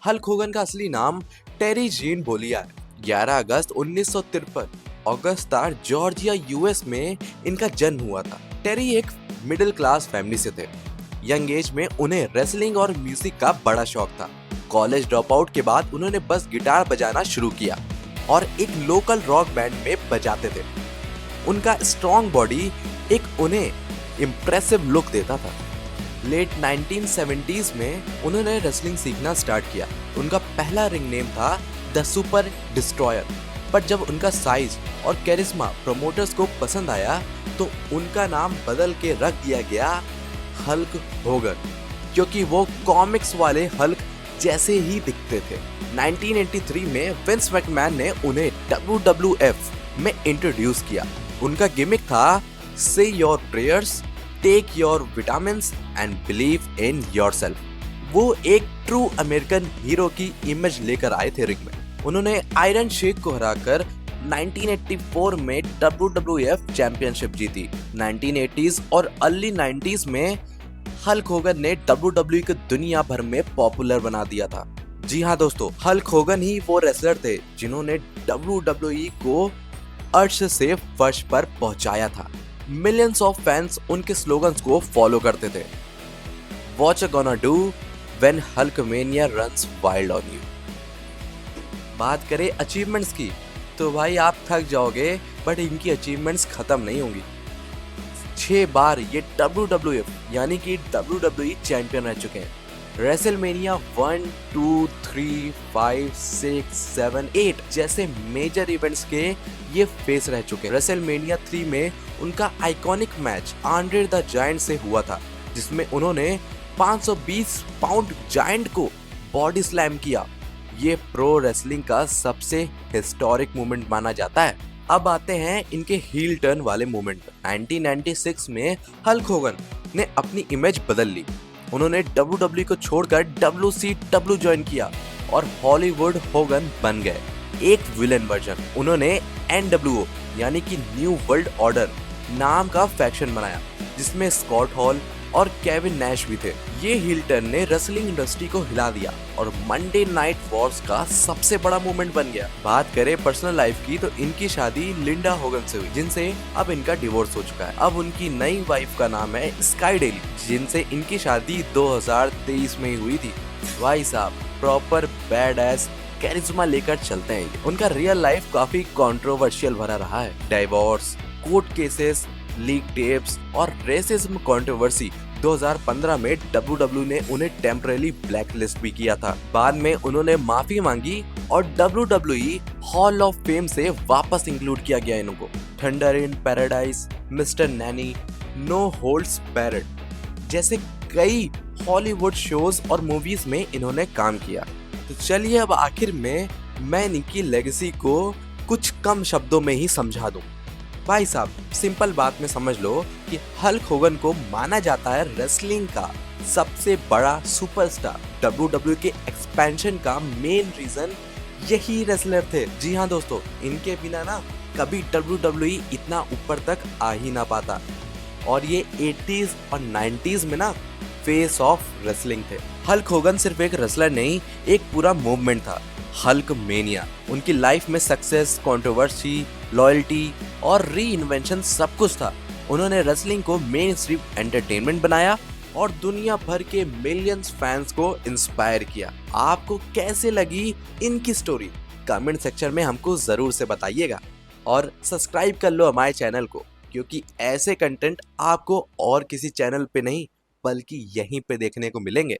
Hulk Hogan का असली नाम टेरी जीन बोलिया है। 11 अगस्त 1953 ऑगस्टा जॉर्जिया यूएस में इनका जन्म हुआ था। टेरी एक मिडिल क्लास फैमिली से थे। यंग एज में उन्हें रेसलिंग और म्यूजिक का बड़ा शौक था। कॉलेज ड्रॉप आउट के बाद उन्होंने बस गिटार बजाना शुरू किया और एक लोकल रॉक बैंड में बजाते थे। उनका स्ट्रॉन्ग बॉडी एक उन्हें इम्प्रेसिव लुक देता था। लेट 1970s में उन्होंने रेसलिंग सीखना स्टार्ट किया। उनका पहला रिंग नेम था द सुपर डिस्ट्रॉयर, पर जब उनका साइज और कैरिस्मा प्रोमोटर्स को पसंद आया तो उनका नाम बदल के रख दिया गया हल्क होगन, क्योंकि वो कॉमिक्स वाले हल्क जैसे ही दिखते थे। 1983 में विंस मैकमैन ने उन्हें WWF में इंट्रोड्यूस किया। उनका गिमिक था say your prayers, take your vitamins and believe in yourself. वो एक ट्रू अमेरिकन हीरो की इमेज लेकर आए थे रिंग में। उन्होंने आयरन शेक को हराकर 1984 में WWF चैंपियनशिप जीती। 1980s और अर्ली 90s में हल्क होगन ने WWE को दुनिया भर में पॉपुलर बना दिया था। जी हाँ दोस्तों, हल्क होगन ही वो रेसलर थे जिन्होंने WWE को अर्श से फर्श पर पहुंचाया था। मिलियंस ऑफ फैंस उनके स्लोगन्स को फॉलो करते थे। What you gonna do when Hulkmania runs wild on you। बात करें अचीवमेंट्स की तो भाई आप थक जाओगे, बट इनकी अचीवमेंट्स खत्म नहीं होंगी। 6 बार ये WWF यानी कि WWE चैंपियन रह चुके हैं। रेसलमेनिया 1, 2, 3, 5, 6, 7, 8 जैसे मेजर इवेंट्स के ये फेस रह चुके हैं। रेसलमेनिया 3 में उनका iconic match Andre the giant से हुआ था, जिसमें उन्होंने 520 पाउंड जायंट को बॉडी स्लैम किया। ये प्रो रेसलिंग का सबसे हिस्टोरिक मूवमेंट माना जाता है। अब आते हैं इनके हील टर्न वाले मूवमेंट। 1996 में हल्क होगन ने अपनी इमेज बदल ली। उन्होंने WWE को छोड़कर WCW ज्वाइन किया और हॉलीवुड होगन बन गए। एक विलन वर्जन उन्होंने NWO यानी कि न्यू वर्ल्ड ऑर्डर नाम का फैक्शन बनाया, जिसमें स्कॉट हॉल और केविन नैश भी थे। ये हील टर्न ने रेसलिंग इंडस्ट्री को हिला दिया और मंडे नाइट वॉर्स का सबसे बड़ा मूवमेंट बन गया। बात करें पर्सनल लाइफ की तो इनकी शादी लिंडा होगन से हुई, जिनसे अब इनका डिवोर्स हो चुका है। अब उनकी नई वाइफ का नाम है स्काई डेली, जिनसे इनकी शादी 2023 में ही हुई थी। भाई साहब प्रॉपर बैड एस कैरिज्मा लेकर चलते हैं। उनका रियल लाइफ काफी कंट्रोवर्शियल भरा रहा है। Divorce, court cases, leak tapes और रेसिज्म कंट्रोवर्सी। 2015 में WWE ने उन्हें टेम्परेरी ब्लैकलिस्ट भी किया था। बाद में उन्होंने माफी मांगी और WWE हॉल ऑफ फेम से वापस इंक्लूड किया गया इनको। Thunder in paradise, mister nanny, no holds barred जैसे कई हॉलीवुड शोज और मूवीज में इन्होंने काम किया। तो चलिए अब आखिर में मैं इनकी लेगेसी को कुछ कम शब्दों में ही समझा दूं। भाई साहब सिंपल बात में समझ लो कि हल्क होगन को माना जाता है रेसलिंग का सबसे बड़ा सुपरस्टार। WWE के एक्सपेंशन का मेन रीजन यही रेसलर थे। जी हाँ दोस्तों, इनके बिना ना कभी WWE इतना ऊपर तक आ ही ना पाता। और ये 80s और 90s में ना फेस ऑफ रेसलिंग थे। हल्क होगन सिर्फ एक रेसलर नहीं, एक पूरा मूवमेंट था। हल्क मेनिया उनकी लाइफ में सक्सेस, कंट्रोवर्सी, लॉयल्टी और री इन्वेंशन सब कुछ था। उन्होंने रेसलिंग को मेन स्ट्रीम एंटरटेनमेंट बनाया और दुनिया भर के मिलियंस फैंस को इंस्पायर किया। आपको कैसे लगी इनकी स्टोरी कमेंट सेक्शन में हमको जरूर से बताइएगा और सब्सक्राइब कर लो हमारे चैनल को, क्योंकि ऐसे कंटेंट आपको और किसी चैनल पे नहीं बल्कि यहीं पे देखने को मिलेंगे।